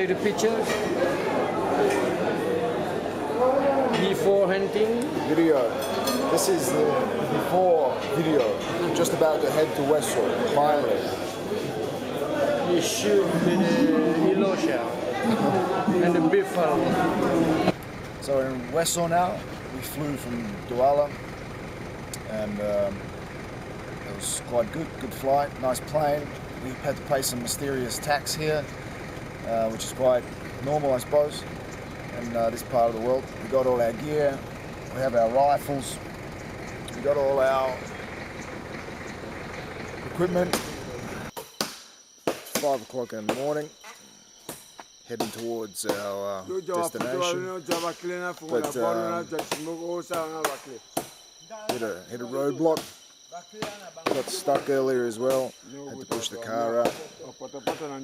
take the picture before hunting. Video. This is the before video. Just about to head to Wessel, finally. You shoot with the Ilosha and the buffalo. So we're in Wessel now. We flew from Douala and it was quite good flight, nice plane. We had to pay some mysterious tax here, which is quite normal I suppose in this part of the world. We got all our gear, we have our rifles, we got all our equipment. 5 o'clock in the morning, heading towards our destination, but hit a roadblock. Got stuck earlier as well, had to push the car out.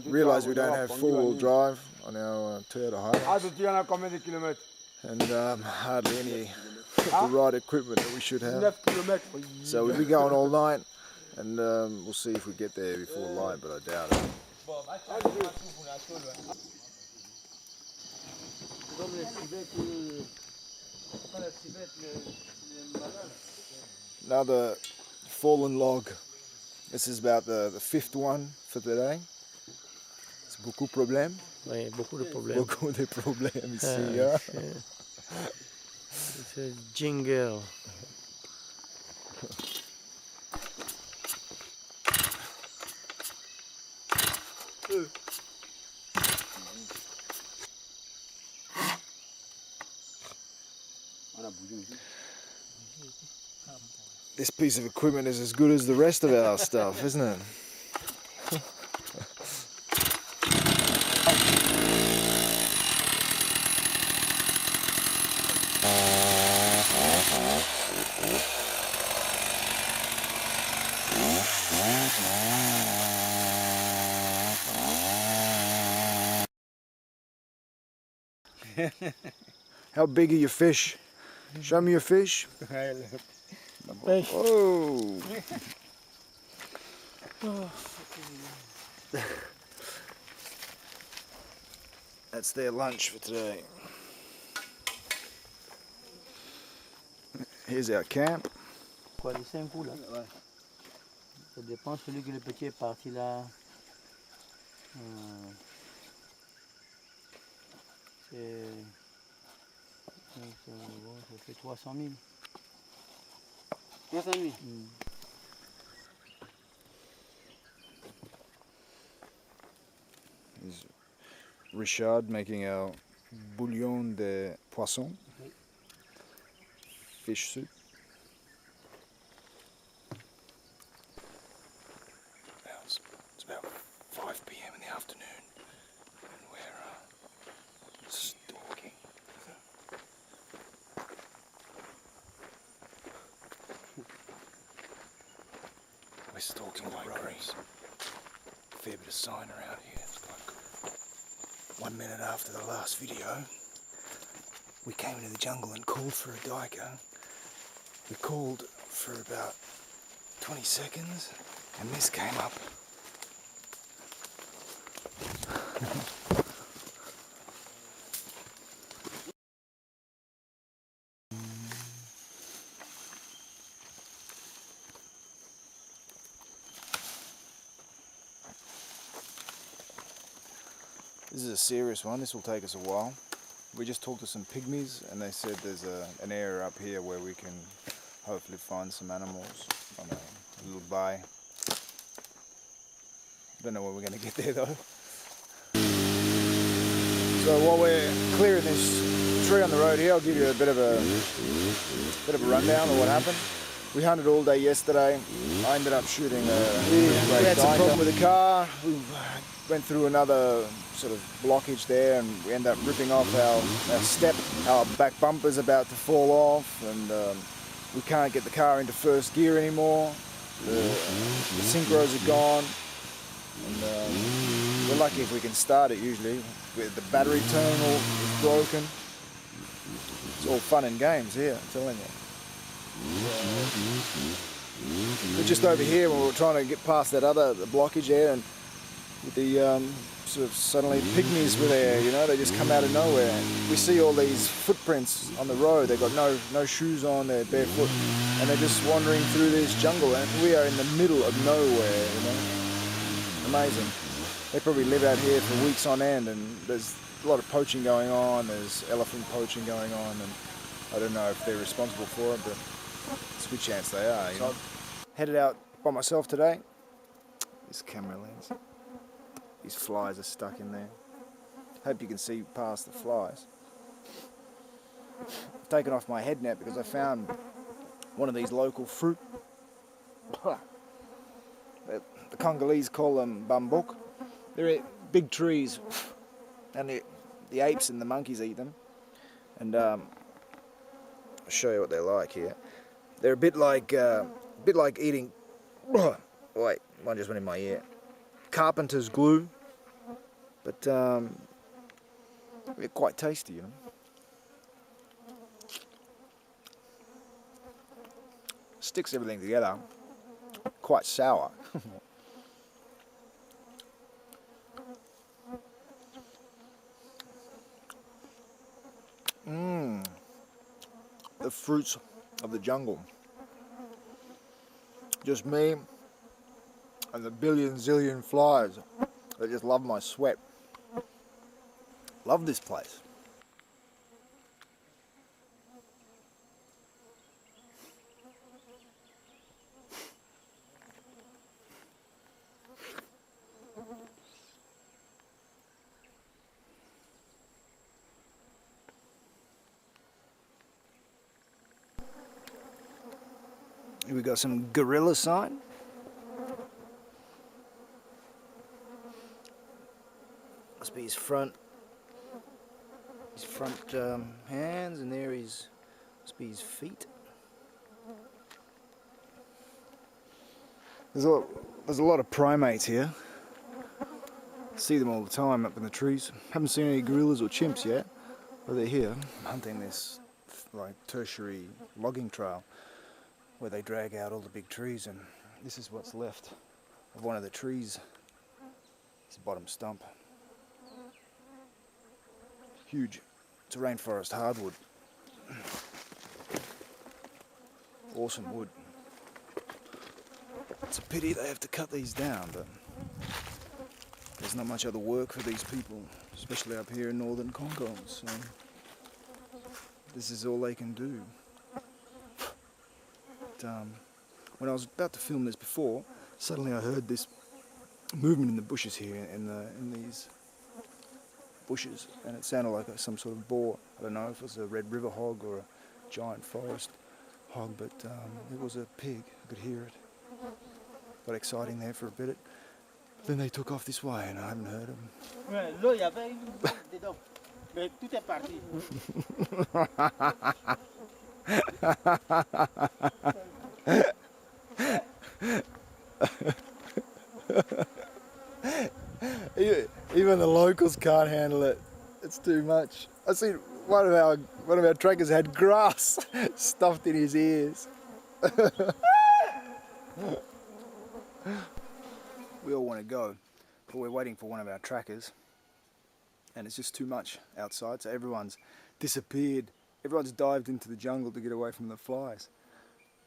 Realised we don't have four-wheel drive on our Toyota Hogs, and hardly any of the right equipment that we should have. So we'll be going all night, and we'll see if we get there before light, but I doubt it. Another fallen log. This is about the fifth one for today. C'est beaucoup de problèmes. Oui, beaucoup de problèmes. Beaucoup de problèmes ici. Hein? C'est un jingle. This piece of equipment is as good as the rest of our stuff, isn't it? How big are your fish? Show me your fish. Oh. That's their lunch for today. Here's our camp. Quoi, les 5 coups là? Ouais. Ça dépend, celui que le petit est parti là. Ça fait 300 000. 300 000. Is Richard making our bouillon de poisson, fish soup. It's about 5 p.m. in the afternoon, and we're stalking. We're stalking the roads. Fair bit of sign around here. It's quite good. 1 minute after the last video, we came into the jungle and called for a duiker. We called for about 20 seconds, and this came up. This is a serious one. This will take us a while. We just talked to some pygmies and they said there's an area up here where we can hopefully find some animals on a little bay. Don't know when we're going to get there though. So while we're clearing this tree on the road here, I'll give you a bit of a rundown of what happened. We hunted all day yesterday. I ended up shooting we had some problem with the car. We went through another sort of blockage there and we ended up ripping off our step. Our back bumper's about to fall off and we can't get the car into first gear anymore. The synchros are gone. And we're lucky if we can start it usually. The battery terminal is broken. It's all fun and games here, I'm telling you. We're just over here when we were trying to get past that other blockage there, and with the sort of suddenly pygmies were there, you know, they just come out of nowhere. We see all these footprints on the road, they've got no shoes on, they're barefoot, and they're just wandering through this jungle, and we are in the middle of nowhere, you know. Amazing. They probably live out here for weeks on end, and there's a lot of poaching going on, there's elephant poaching going on, and I don't know if they're responsible for it, but it's a good chance they are, you know. So I've headed out by myself today. This camera lens. These flies are stuck in there. Hope you can see past the flies. I've taken off my head net because I found one of these local fruit. The Congolese call them bambok. They're big trees, and the apes and the monkeys eat them. And I'll show you what they're like here. They're a bit like eating. Wait, one just went in my ear. Carpenter's glue. But they're quite tasty, you know. Sticks everything together. Quite sour. The fruits of the jungle. Just me and the billion zillion flies that just love my sweat. Love this place. Here we got some gorilla sign. Must be his front hands, and there must be his feet. There's a lot of primates here. See them all the time up in the trees. Haven't seen any gorillas or chimps yet, but they're here. I'm hunting this like tertiary logging trail where they drag out all the big trees, and this is what's left of one of the trees. It's the bottom stump. Huge. It's a rainforest hardwood. Awesome wood. It's a pity they have to cut these down, but there's not much other work for these people, especially up here in northern Congo, so this is all they can do. But, when I was about to film this before, suddenly I heard this movement in the bushes here, in these bushes, and it sounded like some sort of boar. I don't know if it was a red river hog or a giant forest hog, but it was a pig. I could hear it. Got exciting there for a bit. Then they took off this way, and I haven't heard them. L'eau, il y avait une dedans, mais tout est parti. Even the locals can't handle it. It's too much. I seen one of our trackers had grass stuffed in his ears. We all want to go, but we're waiting for one of our trackers, and it's just too much outside, so everyone's disappeared. Everyone's dived into the jungle to get away from the flies.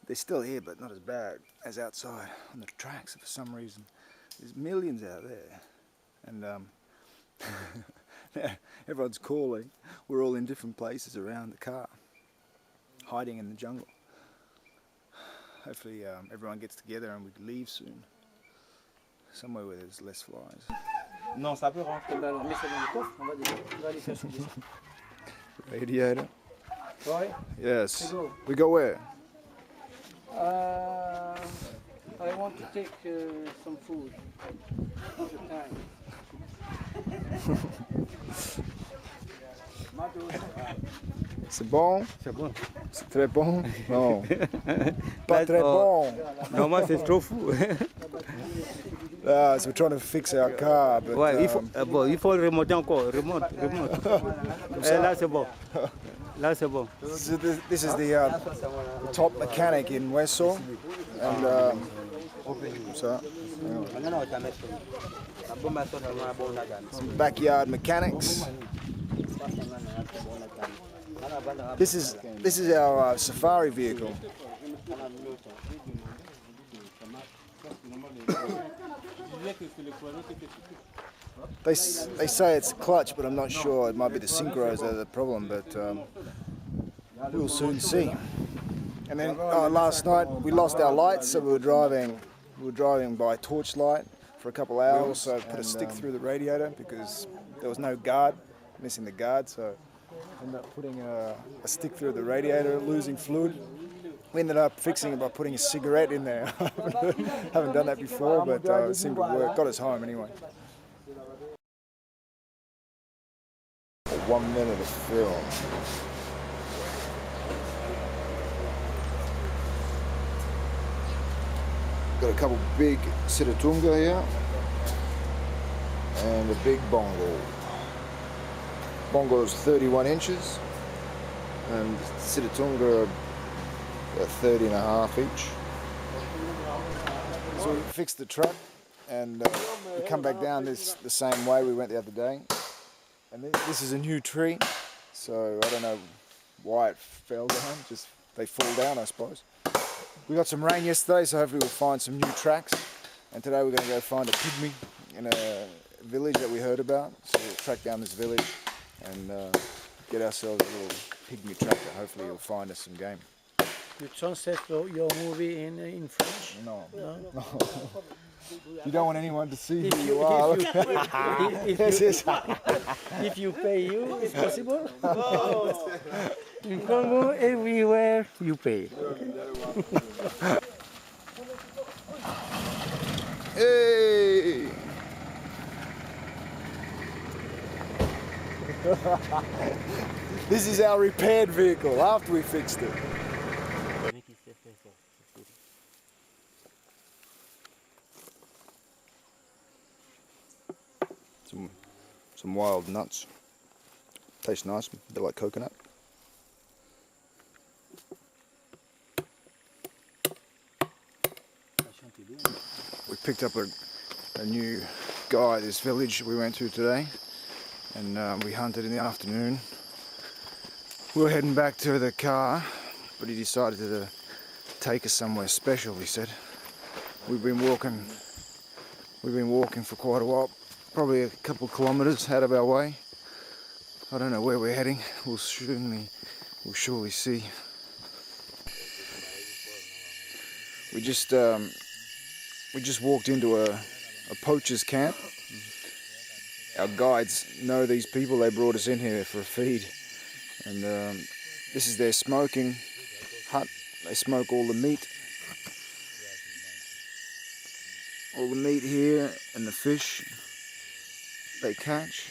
They're still here, but not as bad as outside on the tracks for some reason. There's millions out there, and everyone's calling. We're all in different places around the car, hiding in the jungle. Hopefully everyone gets together and we leave soon, somewhere where there's less flies. Non, ça peut rentrer dans le coffre, on va aller chercher des... Radiator. Sorry? Yes. We go where? I want to take some food. All the time. C'est bon? C'est bon. C'est très bon? Non. Pas très bon. Non, moi c'est trop fou. So we're trying to fix our car, but Ouais, il faut remonter encore. Remonte. Là c'est bon. Là c'est bon. This is the top mechanic in Wesso, and so Some backyard mechanics. This is our safari vehicle. They say it's clutch, but I'm not sure. It might be the synchros that are the problem, but we'll soon see. And then last night we lost our lights, so we were driving by torchlight for a couple of hours. So I put a stick through the radiator because there was no guard, missing the guard. So I ended up putting a stick through the radiator, losing fluid. We ended up fixing it by putting a cigarette in there. Haven't done that before, but it seemed to work. Got us home anyway. 1 minute of film. Got a couple big Sitatunga here and a big Bongo. Bongo is 31 inches and Sitatunga are 30 and a half each. So we fixed the truck and we come back down the same way we went the other day. And this is a new tree, so I don't know why it fell down, just they fall down I suppose. We got some rain yesterday, so hopefully we'll find some new tracks. And today we're going to go find a pygmy in a village that we heard about. So we'll track down this village and get ourselves a little pygmy tractor. Hopefully he'll find us some game. You translate your movie in French? No. You don't want anyone to see who you are. If you pay you, it's possible. In Congo, everywhere you pay. Hey! This is our repaired vehicle after we fixed it. Some wild nuts. Tastes nice, a bit like coconut. We picked up a new guy at this village we went to today, and we hunted in the afternoon. We were heading back to the car, but he decided to take us somewhere special, he said. We've been walking for quite a while, probably a couple of kilometres out of our way. I don't know where we're heading. We'll surely see. We just walked into a poacher's camp. Our guides know these people. They brought us in here for a feed, and this is their smoking hut. They smoke all the meat here and the fish they catch.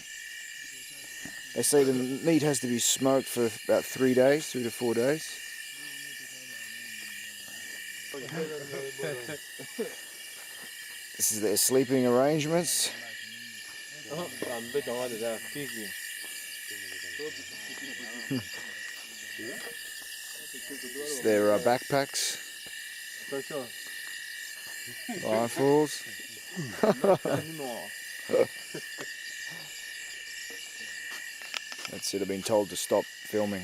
They say the meat has to be smoked for about 3 days, 3 to 4 days. This is their sleeping arrangements. It's their backpacks, rifles. That's it, I've been told to stop filming.